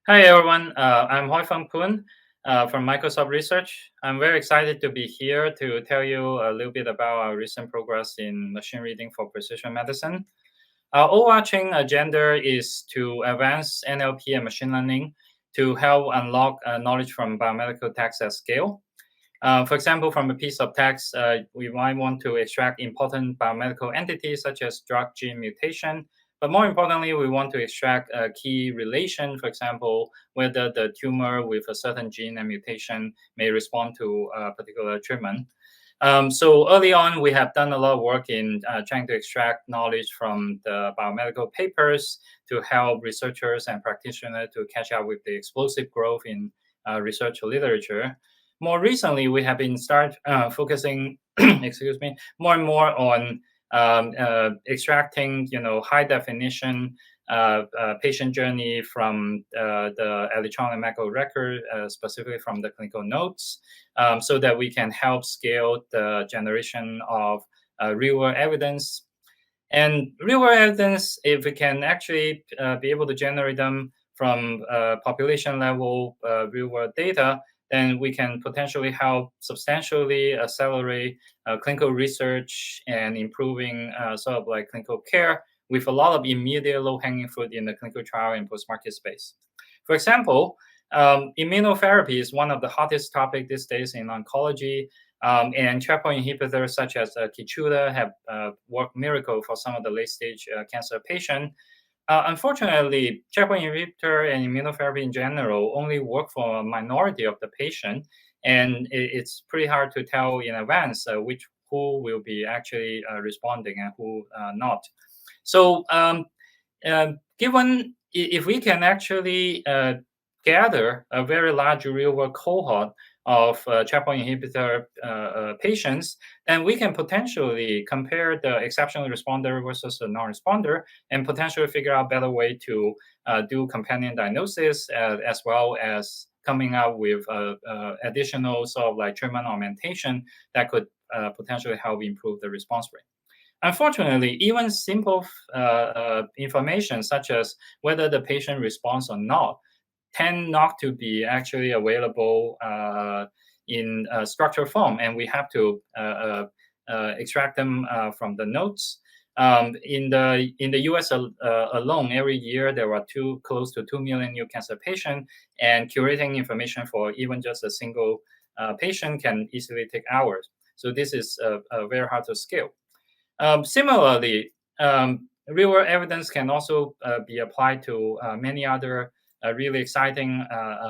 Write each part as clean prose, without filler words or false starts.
Hi everyone, I'm Hoifung Poon from Microsoft Research. I'm very excited to be here to tell you a little bit about our recent progress in machine reading for precision medicine. Our overarching agenda is to advance NLP and machine learning to help unlock knowledge from biomedical text at scale. For example, from a piece of text, we might want to extract important biomedical entities such as drug gene mutation. But more importantly, we want to extract a key relation, for example, whether the tumor with a certain gene and mutation may respond to a particular treatment. So early on, we have done a lot of work in trying to extract knowledge from the biomedical papers to help researchers and practitioners to catch up with the explosive growth in research literature. More recently, we have been focusing, excuse me, more and more on extracting, high definition patient journey from the electronic medical record, specifically from the clinical notes, so that we can help scale the generation of real-world evidence. And real-world evidence, if we can actually be able to generate them from population level real-world data, then we can potentially help substantially accelerate clinical research and improving sort of like clinical care with a lot of immediate low-hanging fruit in the clinical trial and post-market space. For example, immunotherapy is one of the hottest topics these days in oncology, and checkpoint inhibitors such as Keytruda have worked miracle for some of the late-stage cancer patients. Unfortunately, checkpoint inhibitor and immunotherapy in general only work for a minority of the patient, and it's pretty hard to tell in advance who will be actually responding and who not. So, given if we can actually gather a very large real-world cohort of checkpoint inhibitor patients, then we can potentially compare the exceptional responder versus a non-responder and potentially figure out a better way to do companion diagnosis as well as coming up with additional sort of like treatment augmentation that could potentially help improve the response rate. Unfortunately, even simple information such as whether the patient responds or not tend not to be actually available in structured form, and we have to extract them from the notes. In the U.S. Alone, every year there are close to 2 million new cancer patients, and curating information for even just a single patient can easily take hours. So this is very hard to scale. Similarly, real-world evidence can also be applied to many other really exciting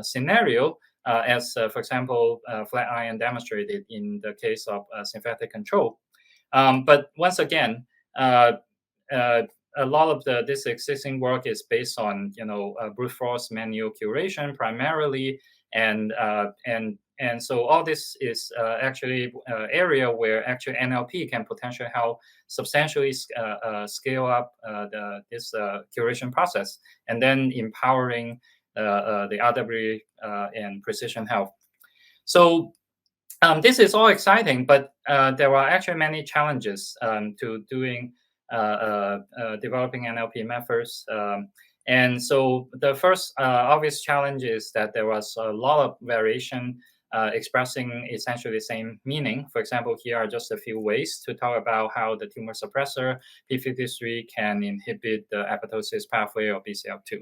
scenario, as for example, Flatiron demonstrated in the case of synthetic control. But once again, a lot of this existing work is based on brute force manual curation primarily, and so all this is actually area where actually NLP can potentially help substantially scale up this curation process, and then empowering the RW and precision health. So this is all exciting, but there are actually many challenges to doing developing NLP methods. And so the first obvious challenge is that there was a lot of variation expressing essentially the same meaning. For example, here are just a few ways to talk about how the tumor suppressor p53 can inhibit the apoptosis pathway of BCL2.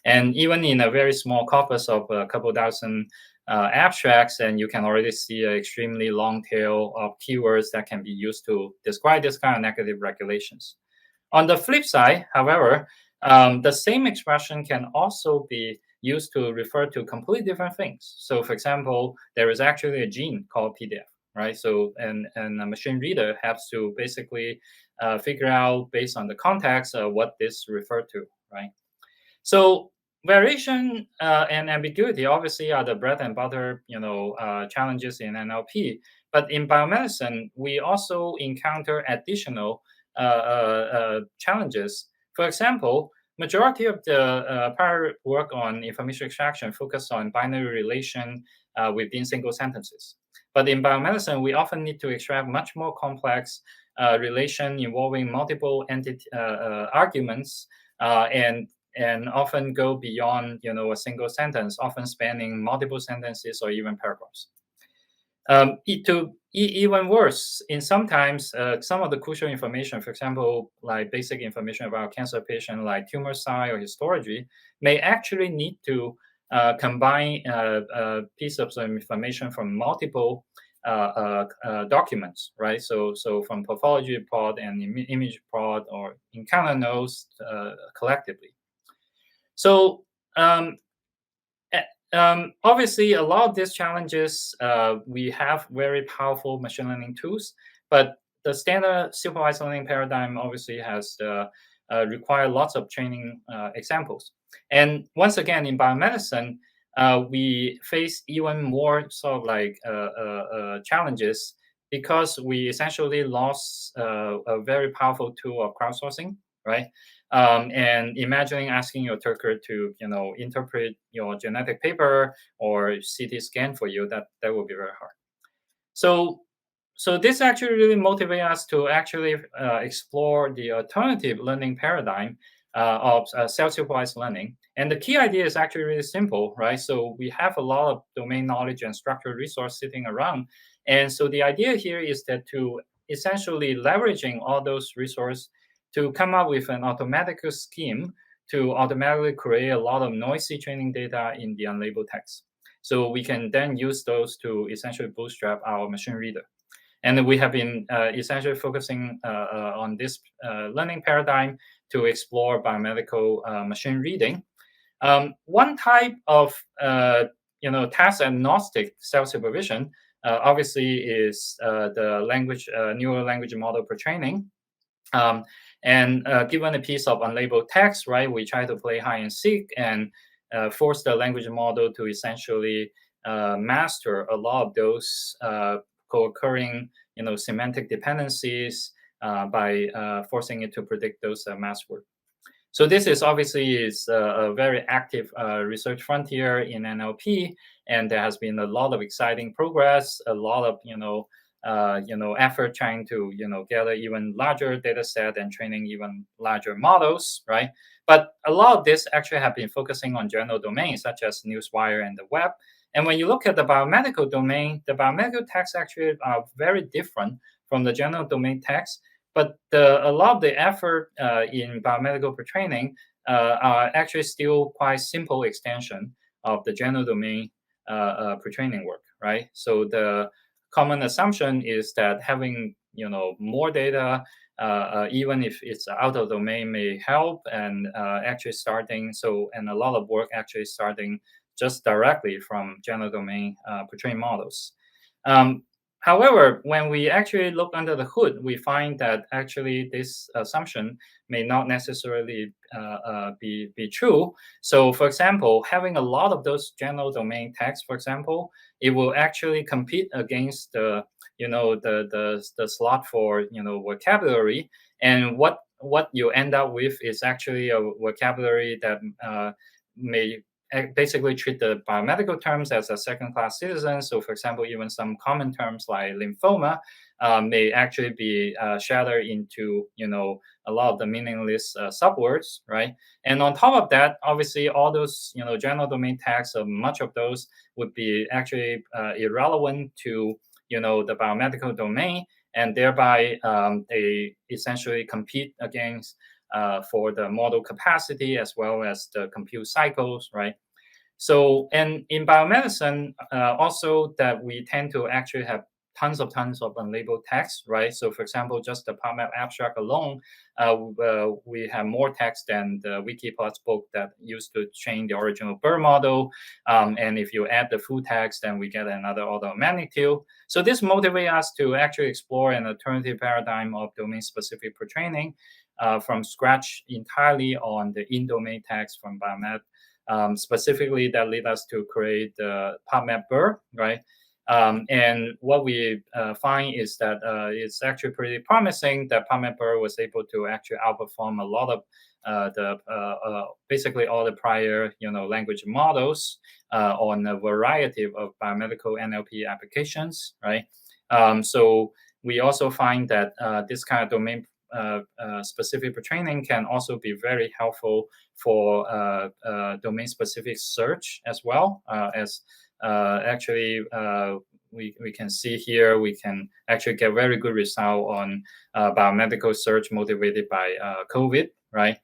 And even in a very small corpus of a couple dozen abstracts, and you can already see an extremely long tail of keywords that can be used to describe this kind of negative regulations. On the flip side, however, the same expression can also be used to refer to completely different things. So, for example, there is actually a gene called PDF, right? So, and a machine reader has to basically figure out based on the context what this referred to, right? So, variation and ambiguity obviously are the bread and butter, challenges in NLP. But in biomedicine, we also encounter additional challenges. For example, majority of the prior work on information extraction focus on binary relation within single sentences. But in biomedicine, we often need to extract much more complex relation involving multiple entity arguments, and and often go beyond, a single sentence, often spanning multiple sentences or even paragraphs. Even worse, in sometimes some of the crucial information, for example, like basic information about a cancer patient, like tumor size or histology, may actually need to combine pieces of information from multiple documents, right? So from pathology report and image report or encounter notes collectively. So obviously, a lot of these challenges, we have very powerful machine learning tools, but the standard supervised learning paradigm obviously has require lots of training examples. And once again, in biomedicine, we face even more sort of like challenges because we essentially lost a very powerful tool of crowdsourcing, right? And imagining asking your Turker to, interpret your genetic paper or CT scan for you, that would be very hard. So this actually really motivates us to actually explore the alternative learning paradigm of self-supervised learning. And the key idea is actually really simple, right? So we have a lot of domain knowledge and structured resource sitting around. And so the idea here is that to essentially leveraging all those resources to come up with an automatic scheme to automatically create a lot of noisy training data in the unlabeled text. So we can then use those to essentially bootstrap our machine reader. And we have been essentially focusing on this learning paradigm to explore biomedical machine reading. One type of task agnostic self-supervision obviously is the neural language model pretraining. And given a piece of unlabeled text, right, we try to play hide and seek and force the language model to essentially master a lot of those co-occurring, semantic dependencies by forcing it to predict those mass words. So this is obviously a very active research frontier in NLP, and there has been a lot of exciting progress, a lot of effort trying to gather even larger data set and training even larger models, right? But a lot of this actually have been focusing on general domains such as newswire and the web. And when you look at the biomedical domain, the biomedical texts actually are very different from the general domain text. But a lot of the effort in biomedical pretraining are actually still quite simple extension of the general domain pretraining work, right? So the common assumption is that having more data, even if it's out of domain, may help, and actually and a lot of work actually starting just directly from general domain pretrained models. However, when we actually look under the hood, we find that actually this assumption may not necessarily be true. So, for example, having a lot of those general domain texts, for example, it will actually compete against the slot for vocabulary, and what you end up with is actually a vocabulary that may basically treat the biomedical terms as a second-class citizen. So, for example, even some common terms like lymphoma may actually be shattered into, a lot of the meaningless subwords, right? And on top of that, obviously, all those, general domain tags, much of those would be actually irrelevant to, the biomedical domain, and thereby they essentially compete against for the model capacity as well as the compute cycles, right? So, and in biomedicine, also that we tend to actually have tons of unlabeled text, right? So, for example, just the PubMed abstract alone, we have more text than the Wikipedia book that used to train the original Burr model. And if you add the full text, then we get another order of magnitude. So this motivates us to actually explore an alternative paradigm of domain-specific pretraining from scratch entirely on the in-domain text from Biomed. Specifically, that led us to create the PubMed Burr, right? And what we find is that it's actually pretty promising that PubMed Burr was able to actually outperform a lot of basically all the prior language models on a variety of biomedical NLP applications, right? So we also find that this kind of domain specific pretraining can also be very helpful for domain-specific search as well. We can see here, we can actually get very good result on biomedical search motivated by COVID, right?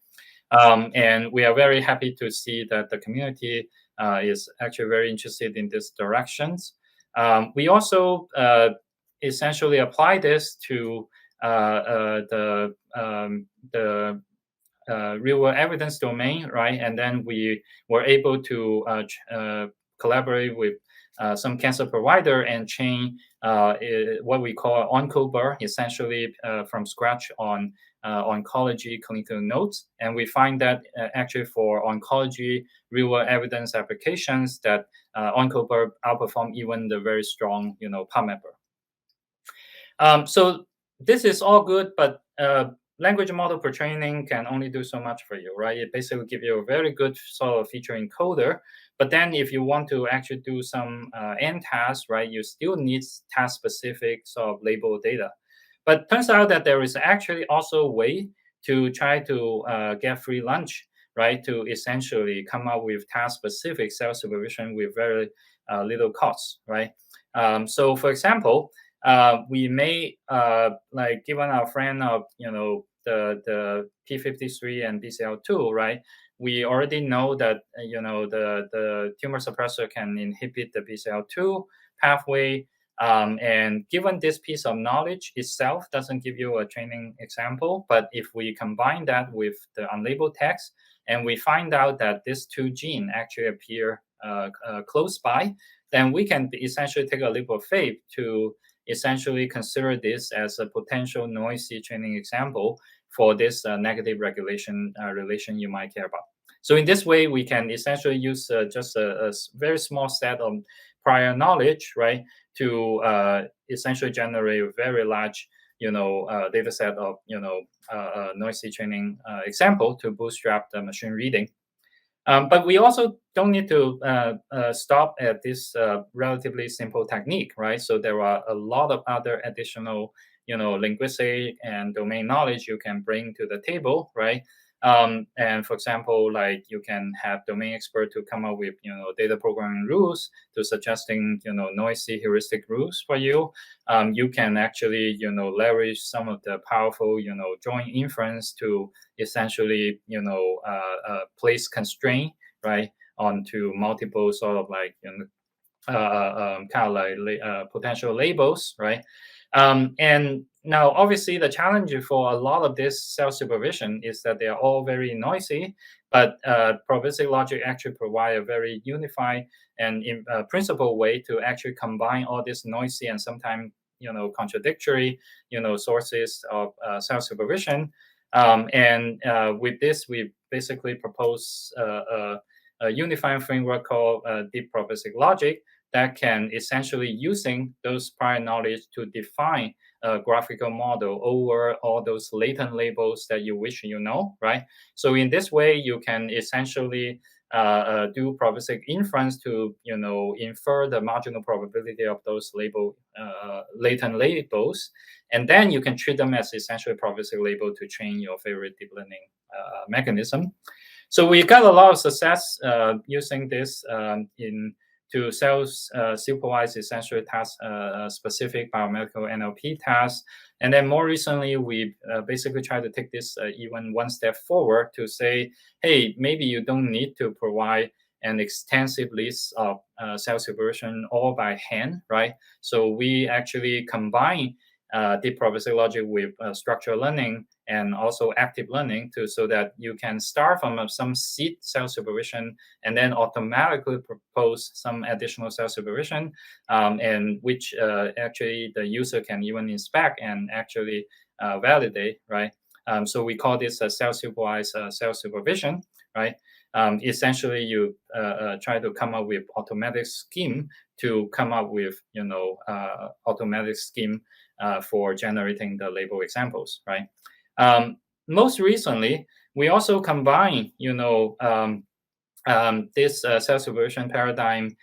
And we are very happy to see that the community is actually very interested in these directions. We also essentially apply this to the real world evidence domain, right? And then we were able to collaborate with some cancer provider and train what we call OncoBur, essentially from scratch on oncology clinical notes. And we find that actually for oncology real world evidence applications that OncoBur outperform even the very strong, PubMapper. So this is all good, but language model pretraining can only do so much for you, right? It basically gives you a very good sort of feature encoder. But then if you want to actually do some end tasks, right, you still need task-specific sort of label data. But turns out that there is actually also a way to try to get free lunch, right, to essentially come up with task-specific self-supervision with very little cost, right? So for example, we may like given our friend of the P53 and BCL2, right? We already know that the tumor suppressor can inhibit the BCL2 pathway, and given this piece of knowledge itself doesn't give you a training example, but if we combine that with the unlabeled text and we find out that these two genes actually appear close by, then we can essentially take a leap of faith to essentially consider this as a potential noisy training example for this negative regulation relation you might care about. So in this way, we can essentially use just a very small set of prior knowledge, right, to essentially generate a very large, data set of, noisy training example to bootstrap the machine reading. But we also don't need to stop at this relatively simple technique, right? So there are a lot of other additional, linguistic and domain knowledge you can bring to the table, right? And for example, like you can have domain expert to come up with, data programming rules to suggesting, noisy heuristic rules for you. You can actually, leverage some of the powerful, joint inference to essentially, place constraint, right, onto multiple sort of like, potential labels, right? And now, obviously, the challenge for a lot of this self-supervision is that they are all very noisy, but probabilistic logic actually provide a very unified and principled way to actually combine all this noisy and sometimes, contradictory, sources of self-supervision. And with this, we basically propose a unifying framework called deep probabilistic logic that can essentially using those prior knowledge to define a graphical model over all those latent labels that you wish you know, right? So in this way, you can essentially do probabilistic inference to, infer the marginal probability of those latent labels, and then you can treat them as essentially probabilistic label to train your favorite deep learning mechanism. So we got a lot of success using this to self-supervise essentially task-specific biomedical NLP tasks. And then more recently, we basically try to take this even one step forward to say, hey, maybe you don't need to provide an extensive list of self-supervision all by hand, right? So we actually combine deep probabilistic logic with structural learning and also active learning so that you can start from some seed self-supervision and then automatically propose some additional self-supervision, and which actually the user can even inspect and actually validate, right? So we call this a self-supervised self-supervision, right? Essentially, you try to come up with automatic scheme to come up with, automatic scheme for generating the label examples, right? Most recently, we also combine, this self-supervision paradigm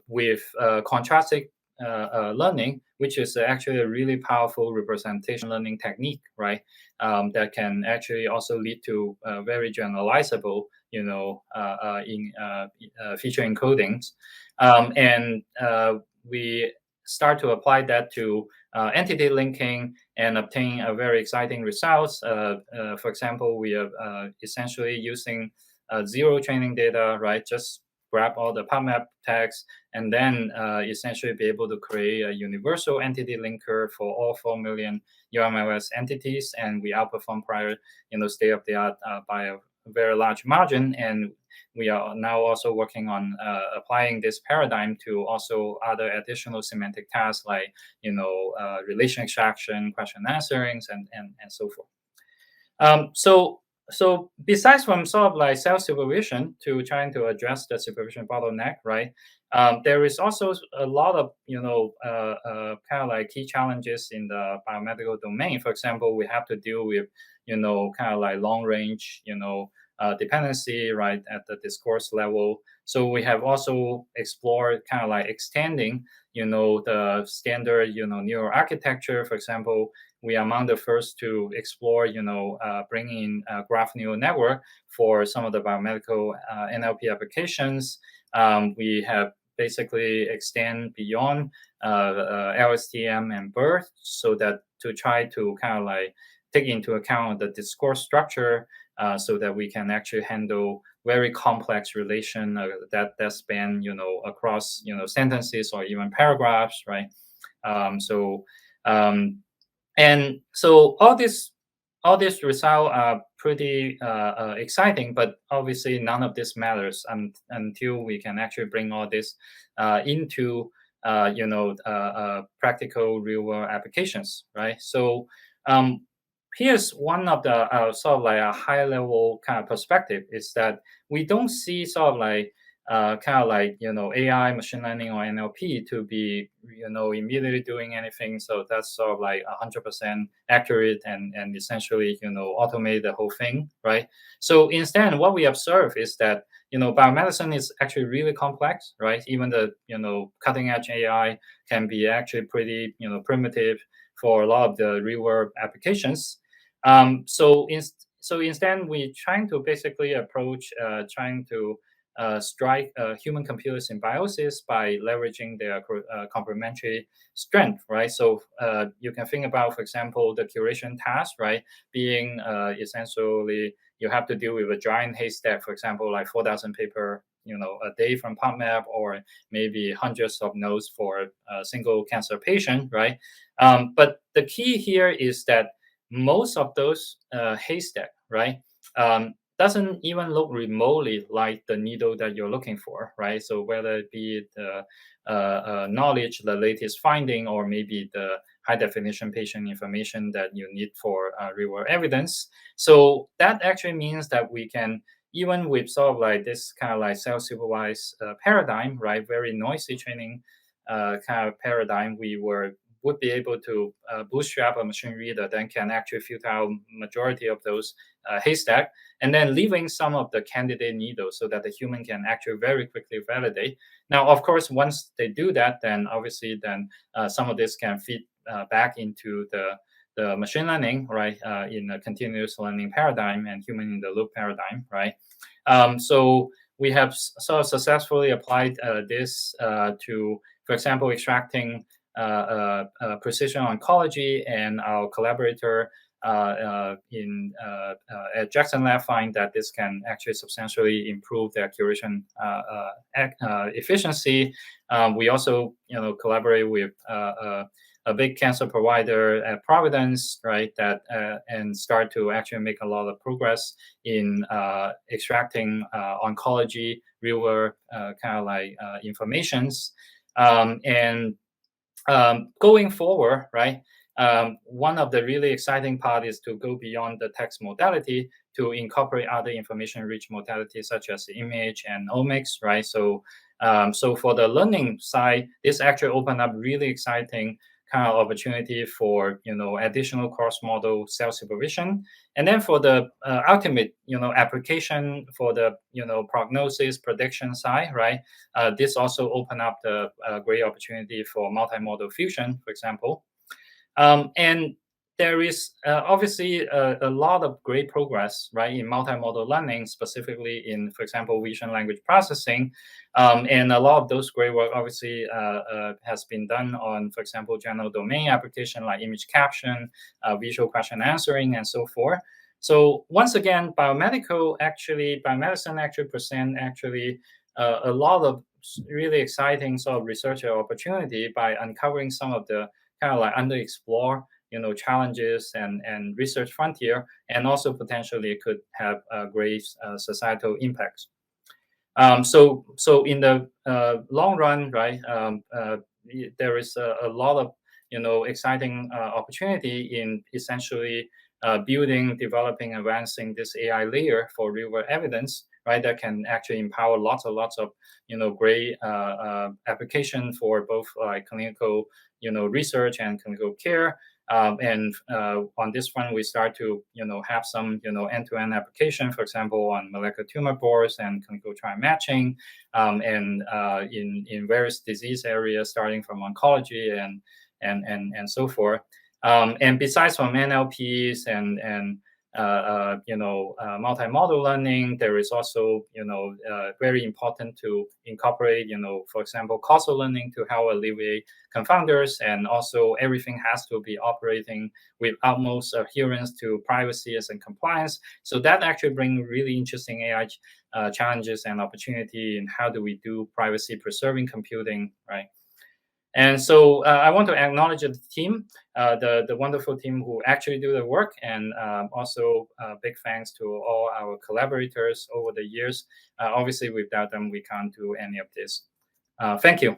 with contrastic learning, which is actually a really powerful representation learning technique, right? That can actually also lead to very generalizable, feature encodings, and we start to apply that to entity linking and obtain a very exciting results. For example, we are essentially using zero training data, right? Just grab all the PubMed tags and then essentially be able to create a universal entity linker for all 4 million UMLS entities, and we outperform prior, state of the art by a very large margin. And we are now also working on applying this paradigm to also other additional semantic tasks like, relation extraction, question answerings, and so forth. So besides from sort of like self-supervision to trying to address the supervision bottleneck, right? There is also a lot of, kind of like key challenges in the biomedical domain. For example, we have to deal with, kind of like long range, dependency, right, at the discourse level. So we have also explored kind of like extending, the standard, neural architecture. For example, we are among the first to explore, bringing in graph neural network for some of the biomedical NLP applications. We have basically extend beyond LSTM and BERT, so that to try to kind of like take into account the discourse structure, so that we can actually handle very complex relation that span, across, sentences or even paragraphs, right? And so all these results are pretty exciting, but obviously none of this matters until we can actually bring all this into practical real world applications, right? So here's one of the sort of like a high level kind of perspective is that we don't see sort of like kind of like, AI, machine learning, or NLP to be, immediately doing anything. So that's sort of like 100% accurate and essentially, automate the whole thing, right? So instead, what we observe is that, biomedicine is actually really complex, right? Even the, cutting edge AI can be actually pretty, primitive for a lot of the real world applications. So instead, we're trying to basically approach trying to strike human computer symbiosis by leveraging their complementary strength, right? So you can think about, for example, the curation task, right? Being essentially you have to deal with a giant haystack, for example, like 4,000 paper, a day from PubMed, or maybe hundreds of nodes for a single cancer patient, right? But the key here is that most of those haystack, right? Doesn't even look remotely like the needle that you're looking for, right? So whether it be the knowledge, the latest finding, or maybe the high definition patient information that you need for real world evidence. So that actually means that we can, even with sort of like this kind of like self-supervised paradigm, right? Very noisy training kind of paradigm, would be able to bootstrap a machine reader that can actually filter out majority of those haystack, and then leaving some of the candidate needles so that the human can actually very quickly validate. Now, of course, once they do that, then obviously some of this can feed back into the machine learning, right, in a continuous learning paradigm and human in the loop paradigm, right? So we have sort of successfully applied this to, for example, extracting precision oncology, and our collaborator at Jackson Lab find that this can actually substantially improve their curation efficiency. We also, collaborate with a big cancer provider at Providence, right? That and start to actually make a lot of progress in extracting oncology real world kind of like informations, and going forward, right? One of the really exciting part is to go beyond the text modality to incorporate other information-rich modalities such as image and omics, right? So, so for the learning side, this actually opened up really exciting kind of opportunity for additional cross-model self-supervision. And then for the ultimate application for the prognosis prediction side, right? This also open up the great opportunity for multimodal fusion, for example. And there is obviously a lot of great progress, right, in multimodal learning, specifically in, for example, vision language processing. And a lot of those great work obviously has been done on, for example, general domain application like image caption, visual question answering, and so forth. So once again, biomedicine actually present a lot of really exciting sort of research opportunity by uncovering some of the kind of like underexplored challenges and research frontier, and also potentially it could have great societal impacts. So in the long run, right, there is a lot of exciting opportunity in essentially building, developing, advancing this AI layer for real world evidence, right, that can actually empower lots of great application for both clinical research and clinical care. And on this one, we start to have some end-to-end application, for example, on molecular tumor boards and clinical trial matching, and in various disease areas, starting from oncology and so forth. And besides from NLPs and multimodal learning, there is also very important to incorporate for example, causal learning to help alleviate confounders, and also everything has to be operating with utmost adherence to privacy and compliance. So that actually brings really interesting AI challenges and opportunity in how do we do privacy preserving computing, right? And so I want to acknowledge the team, the wonderful team who actually do the work, and also big thanks to all our collaborators over the years. Obviously, without them, we can't do any of this. Thank you.